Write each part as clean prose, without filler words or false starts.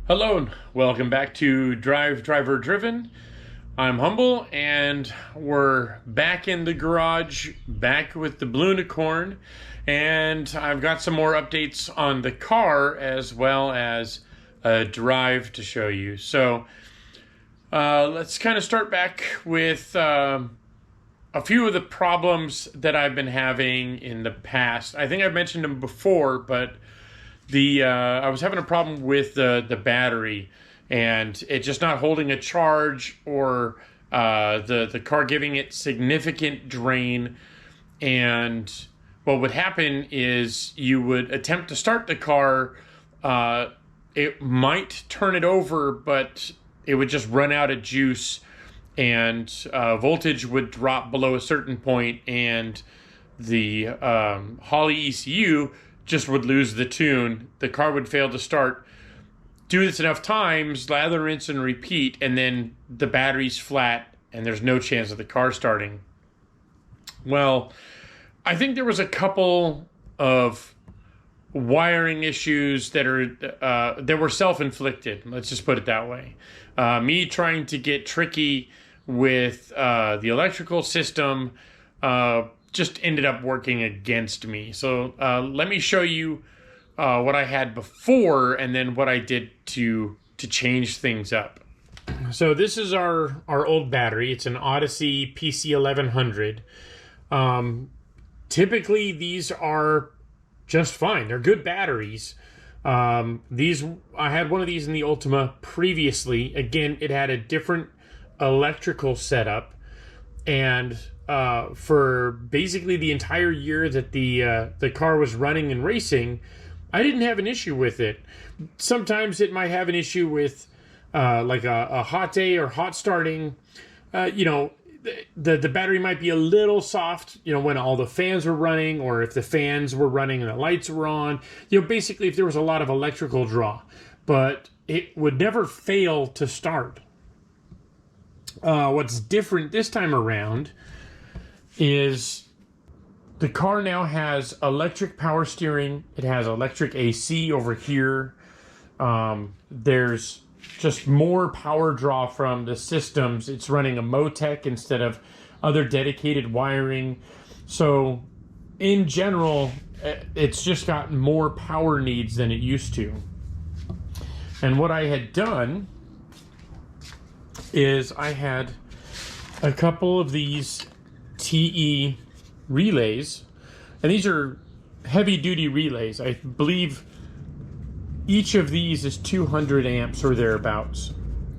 Hello and welcome back to DriveDriverDriven. I'm Humble and we're back in the garage, back with the Blunicorn, and I've got some more updates on the car as well as a drive to show you. So let's kind of start back with a few of the problems that I've been having in the past. I think I've mentioned them before, but I was having a problem with the battery and it just not holding a charge, or the car giving it significant drain. And what would happen is you would attempt to start the car, it might turn it over, but it would just run out of juice and voltage would drop below a certain point, and the Holley ECU just would lose the tune. The car would fail to start. Do this enough times, lather, rinse, and repeat, and then the battery's flat and there's no chance of the car starting. Well, I think there was a couple of wiring issues that were self-inflicted. Let's just put it that way. Me trying to get tricky with the electrical system just ended up working against me. So let me show you what I had before and then what I did to change things up. So this is our old battery. It's an Odyssey PC1100. Typically these are just fine. They're good batteries. I had one of these in the Ultima previously. Again, it had a different electrical setup, and for basically the entire year that the car was running and racing, I didn't have an issue with it. Sometimes it might have an issue with like a hot day or hot starting. The battery might be a little soft, when all the fans were running, or if the fans were running and the lights were on. Basically if there was a lot of electrical draw, but it would never fail to start. What's different this time around is the car now has electric power steering. It has electric AC over here. There's just more power draw from the systems. It's running a Motec instead of other dedicated wiring. So in general, it's just got more power needs than it used to. And what I had done is I had a couple of these TE relays, and these are heavy duty relays. I believe each of these is 200 amps or thereabouts.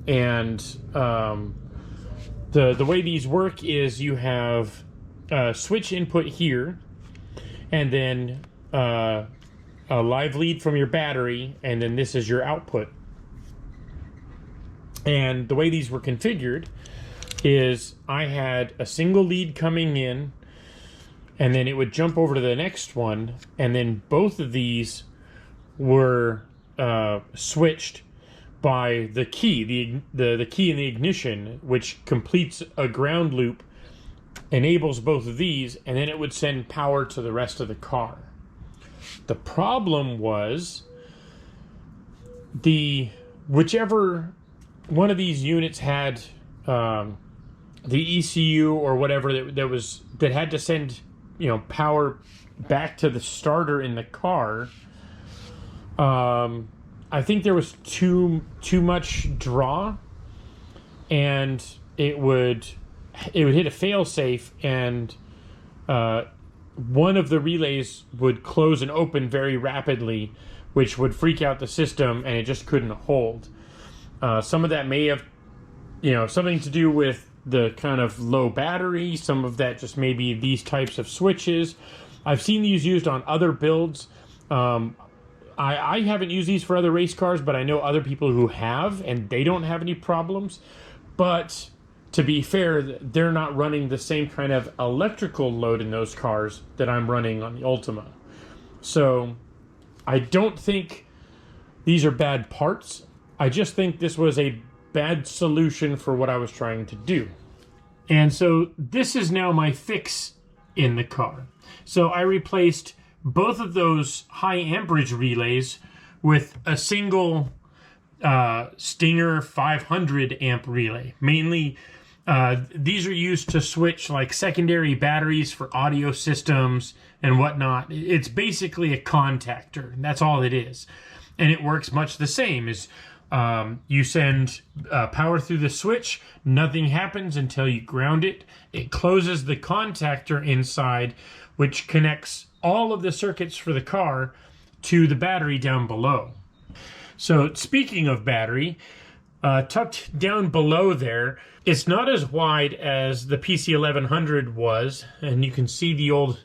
And the way these work is you have a switch input here, and then a live lead from your battery, and then this is your output. And the way these were configured is I had a single lead coming in, and then it would jump over to the next one, and then both of these were switched by the key, the key in the ignition, which completes a ground loop, enables both of these, and then it would send power to the rest of the car. The problem was whichever one of these units had the ECU or whatever that had to send power back to the starter in the car. I think there was too much draw, and it would hit a fail-safe, and one of the relays would close and open very rapidly, which would freak out the system, and it just couldn't hold. Some of that may have something to do with the kind of low battery. Some of that just maybe these types of switches. I've seen these used on other builds. I haven't used these for other race cars, but I know other people who have, and they don't have any problems. But to be fair, they're not running the same kind of electrical load in those cars that I'm running on the Ultima. So I don't think these are bad parts. I just think this was a bad solution for what I was trying to do. And so this is now my fix in the car. So I replaced both of those high amperage relays with a single Stinger 500 amp relay. Mainly, these are used to switch like secondary batteries for audio systems and whatnot. It's basically a contactor. That's all it is. And it works much the same as you send power through the switch. Nothing happens until you ground it. It closes the contactor inside, which connects all of the circuits for the car to the battery down below. So speaking of battery, tucked down below there, it's not as wide as the PC1100 was, and you can see the old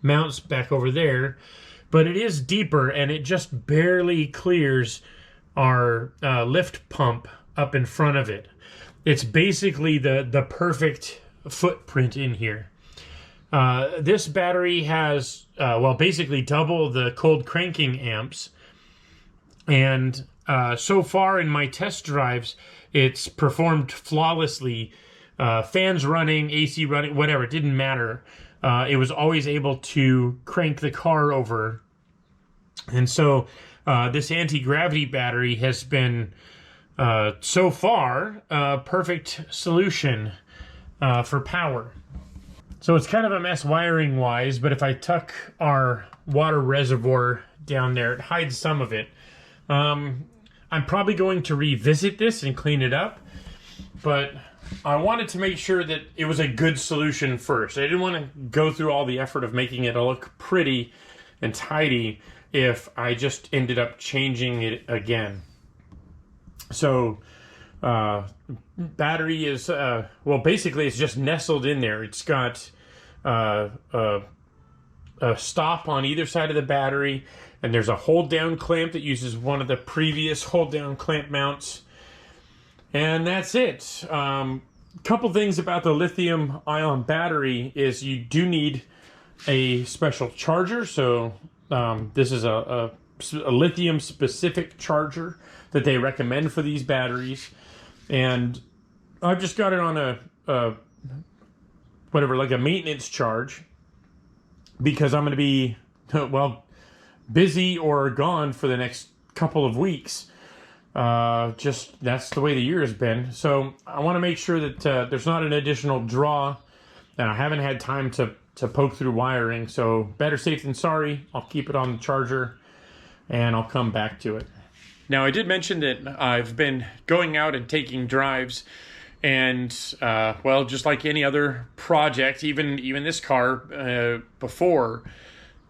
mounts back over there, but it is deeper, and it just barely clears our lift pump up in front of it. It's basically the perfect footprint in here. This battery has, well, basically double the cold cranking amps, and so far in my test drives, it's performed flawlessly. Fans running, AC running, whatever, it didn't matter. It was always able to crank the car over. And so this anti-gravity battery has been, so far, a perfect solution for power. So it's kind of a mess wiring-wise, but if I tuck our water reservoir down there, it hides some of it. I'm probably going to revisit this and clean it up, but I wanted to make sure that it was a good solution first. I didn't want to go through all the effort of making it look pretty and tidy if I just ended up changing it again. So battery is, well, basically it's just nestled in there. It's got a stop on either side of the battery, and there's a hold down clamp that uses one of the previous hold down clamp mounts, and that's it. Couple things about the lithium ion battery is you do need a special charger. So this is a lithium specific charger that they recommend for these batteries, and I've just got it on a whatever, like a maintenance charge, because I'm going to be, well, busy or gone for the next couple of weeks. Just that's the way the year has been. So I want to make sure that there's not an additional draw, and I haven't had time to poke through wiring. So better safe than sorry. I'll keep it on the charger, and I'll come back to it. Now, I did mention that I've been going out and taking drives, and well, just like any other project, even this car before,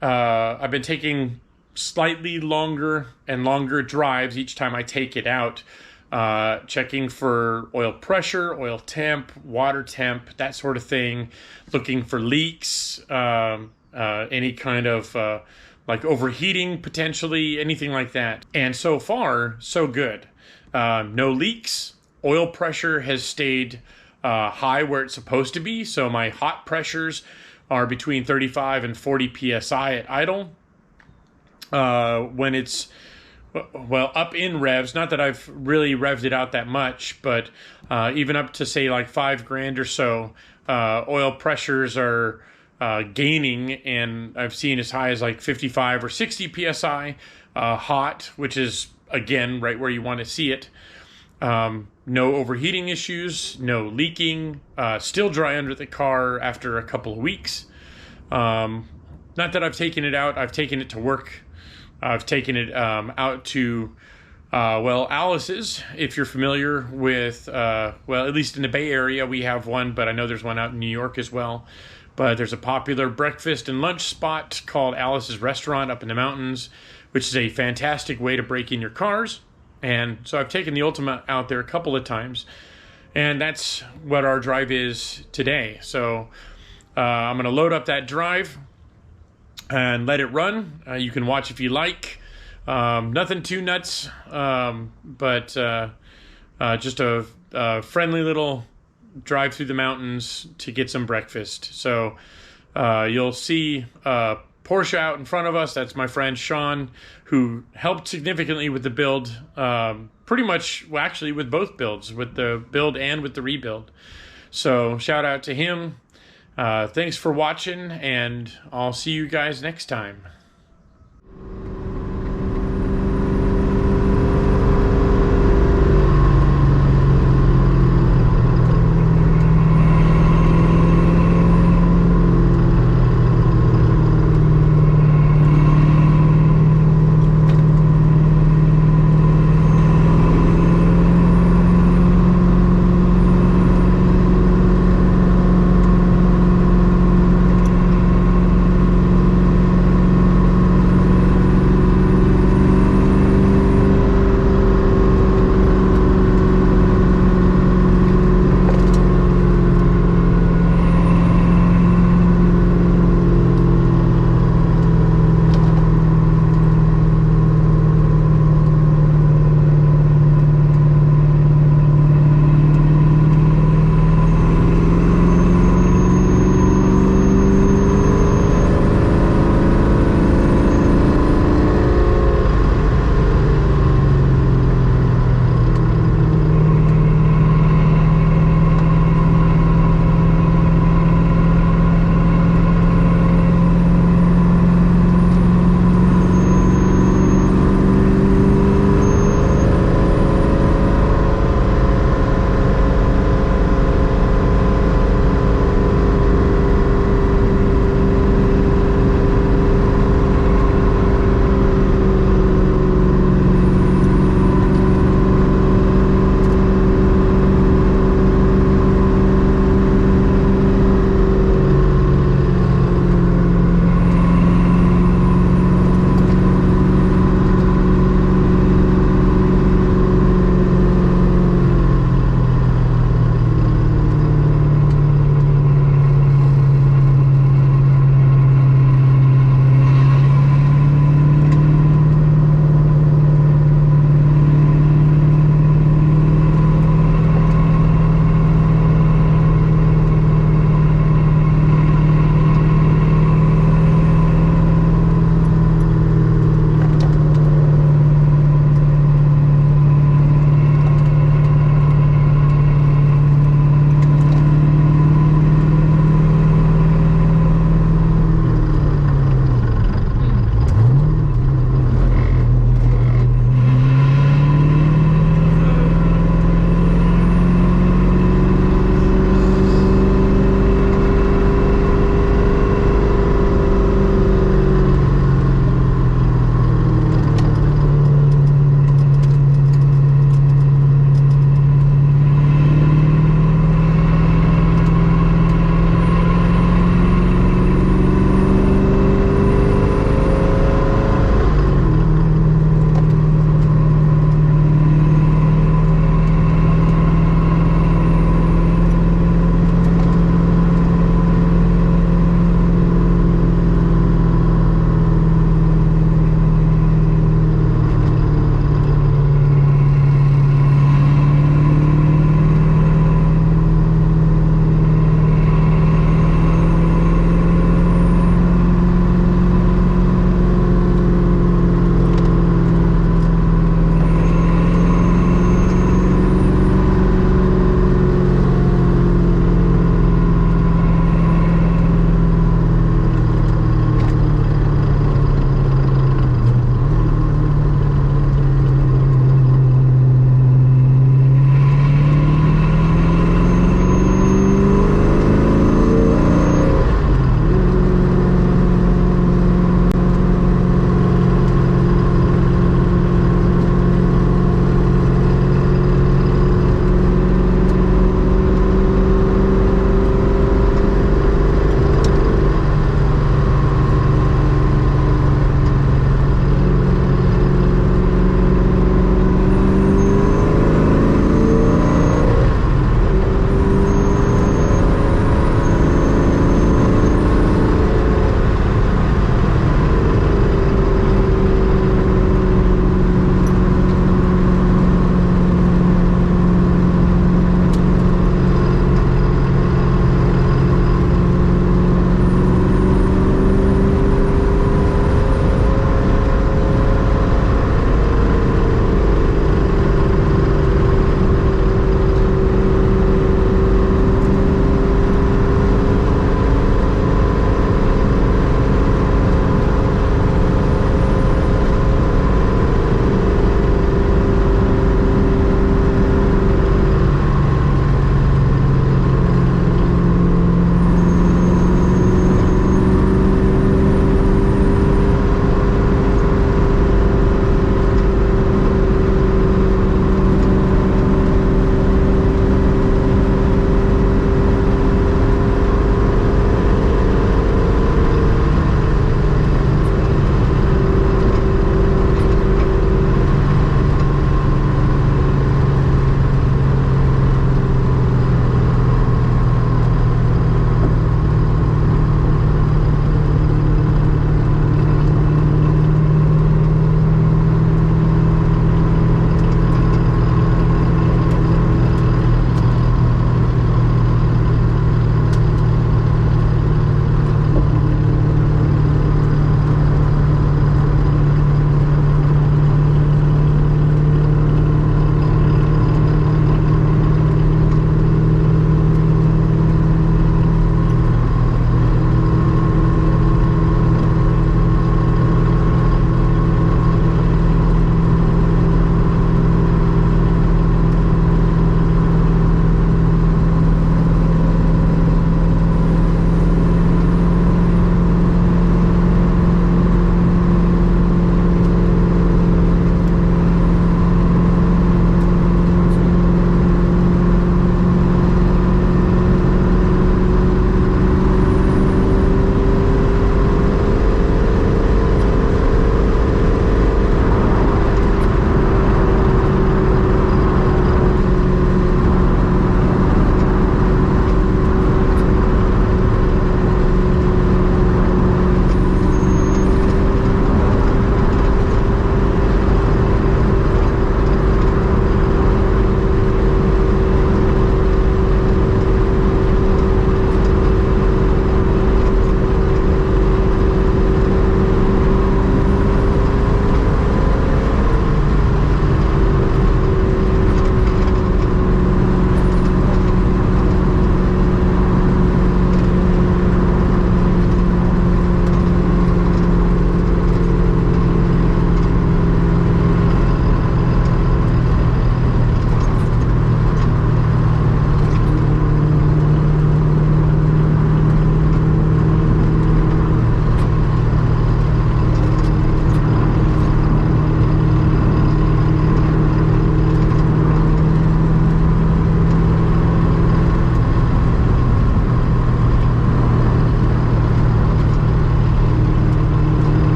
I've been taking slightly longer and longer drives each time I take it out, checking for oil pressure, oil temp, water temp, that sort of thing, looking for leaks, any kind of like overheating potentially, anything like that. And so far, so good. No leaks. Oil pressure has stayed high where it's supposed to be. So my hot pressures are between 35 and 40 psi at idle. When it's, well, up in revs, not that I've really revved it out that much, but even up to say like $5,000 or so, oil pressures are gaining, and I've seen as high as like 55 or 60 psi hot, which is again right where you want to see it. No overheating issues, no leaking, still dry under the car after a couple of weeks. Not that I've taken it out, I've taken it to work. I've taken it out to, well, Alice's, if you're familiar with, well, at least in the Bay Area, we have one, but I know there's one out in New York as well. But there's a popular breakfast and lunch spot called Alice's Restaurant up in the mountains, which is a fantastic way to break in your cars. And so I've taken the Ultima out there a couple of times, and that's what our drive is today. So I'm going to load up that drive and let it run. You can watch if you like. Nothing too nuts, but just a friendly little drive through the mountains to get some breakfast. So you'll see Porsche out in front of us. That's my friend Sean, who helped significantly with the build, pretty much, well, actually with both builds, with the build and with the rebuild. So shout out to him. Thanks for watching, and I'll see you guys next time.